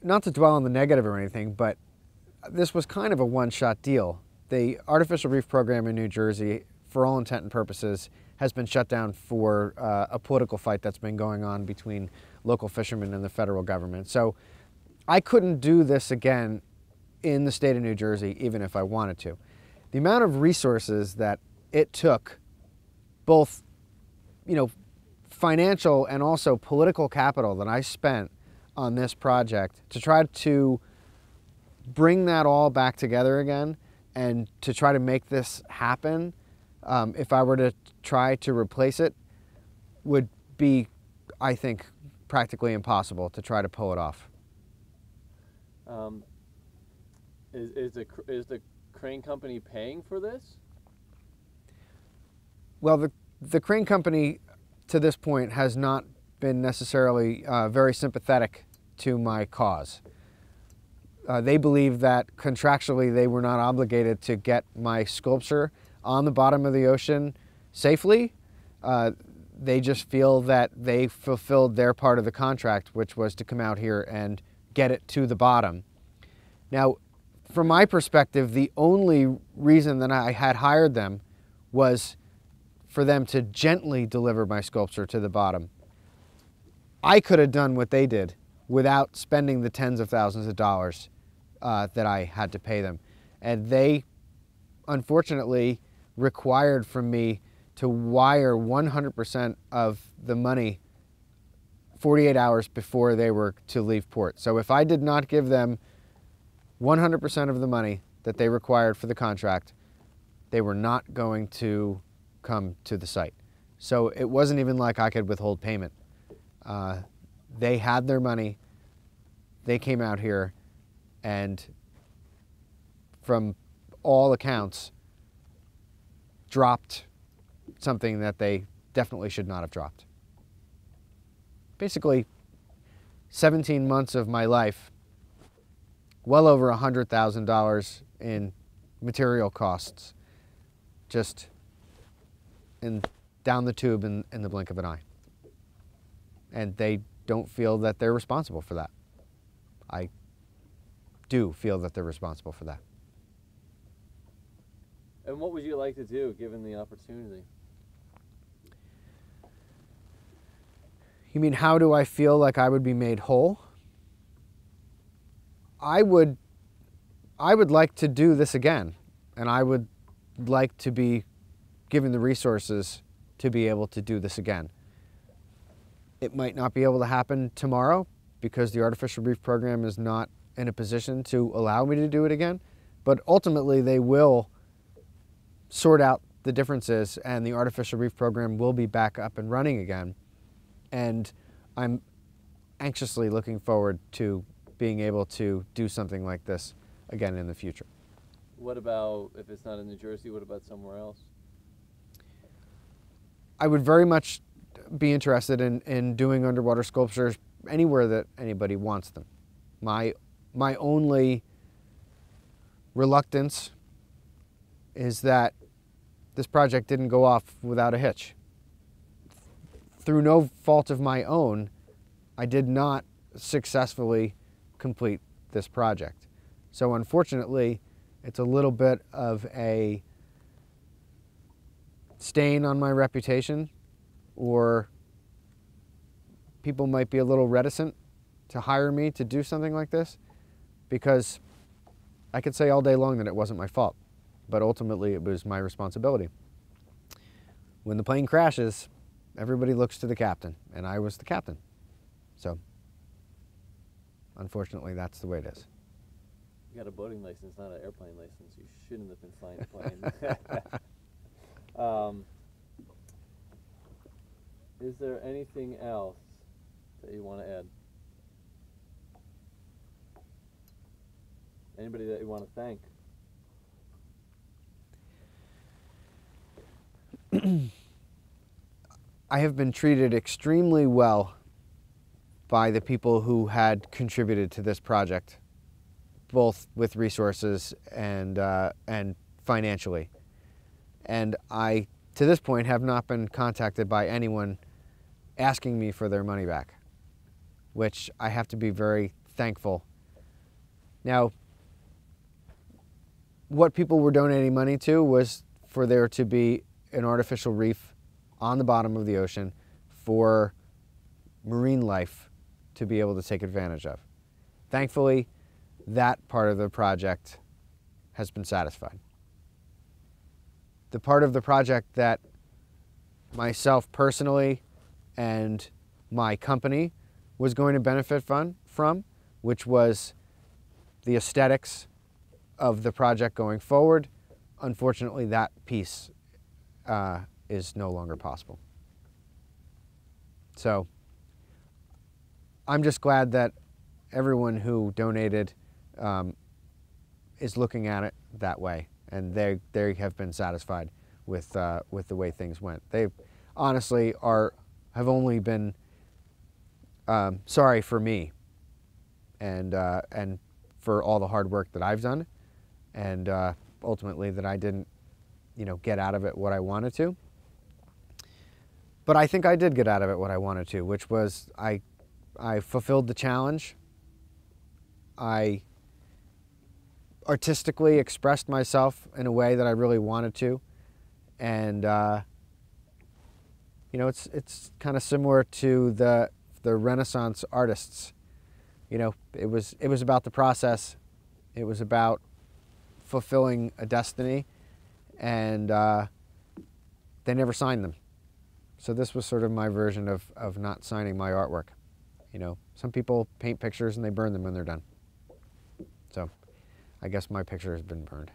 not to dwell on the negative or anything, but this was kind of a one-shot deal. The artificial reef program in New Jersey, for all intent and purposes, has been shut down for a political fight that's been going on between local fishermen and the federal government. So I couldn't do this again in the state of New Jersey, even if I wanted to. The amount of resources that it took, both, financial and also political capital that I spent on this project to try to bring that all back together again and to try to make this happen, if I were to try to replace it, would be, I think, practically impossible to try to pull it off. Is the crane company paying for this? Well, the crane company to this point has not been necessarily very sympathetic to my cause. They believe that contractually they were not obligated to get my sculpture on the bottom of the ocean safely. They just feel that they fulfilled their part of the contract, which was to come out here and get it to the bottom. Now, from my perspective, the only reason that I had hired them was for them to gently deliver my sculpture to the bottom. I could have done what they did without spending the tens of thousands of dollars that I had to pay them. And they, unfortunately, required from me to wire 100% of the money 48 hours before they were to leave port. So if I did not give them 100% of the money that they required for the contract, they were not going to come to the site. So it wasn't even like I could withhold payment. They had their money, they came out here, and from all accounts, dropped something that they definitely should not have dropped. Basically, 17 months of my life, well over $100,000 in material costs, just down the tube in the blink of an eye. And they don't feel that they're responsible for that. I do feel that they're responsible for that. And what would you like to do, given the opportunity? You mean, how do I feel like I would be made whole? I would like to do this again, and I would like to be given the resources to be able to do this again. It might not be able to happen tomorrow because the artificial reef program is not in a position to allow me to do it again, but ultimately they will sort out the differences and the artificial reef program will be back up and running again. And I'm anxiously looking forward to being able to do something like this again in the future. What about, if it's not in New Jersey, what about somewhere else? I would very much be interested in doing underwater sculptures anywhere that anybody wants them. My only reluctance is that this project didn't go off without a hitch. Through no fault of my own, I did not successfully complete this project. So unfortunately, it's a little bit of a stain on my reputation, or people might be a little reticent to hire me to do something like this, because I could say all day long that it wasn't my fault, but ultimately it was my responsibility. When the plane crashes, everybody looks to the captain, and I was the captain. So, unfortunately, that's the way it is. You got a boating license, not an airplane license. You shouldn't have been flying a plane. Is there anything else that you want to add? Anybody that you want to thank? I have been treated extremely well by the people who had contributed to this project, both with resources and financially. And I, to this point, have not been contacted by anyone asking me for their money back, which I have to be very thankful Now, what people were donating money to was for there to be an artificial reef on the bottom of the ocean for marine life to be able to take advantage of. Thankfully, that part of the project has been satisfied. The part of the project that myself personally and my company was going to benefit from, which was the aesthetics of the project going forward, unfortunately that piece is no longer possible. So I'm just glad that everyone who donated is looking at it that way, and they have been satisfied with the way things went. They honestly have only been sorry for me and for all the hard work that I've done, and ultimately that I didn't, get out of it what I wanted to. But I think I did get out of it what I wanted to, which was I fulfilled the challenge. I artistically expressed myself in a way that I really wanted to, and it's kind of similar to the Renaissance artists. It was about the process. It was about fulfilling a destiny, and they never signed them. So this was sort of my version of not signing my artwork. Some people paint pictures and they burn them when they're done. So I guess my picture has been burned.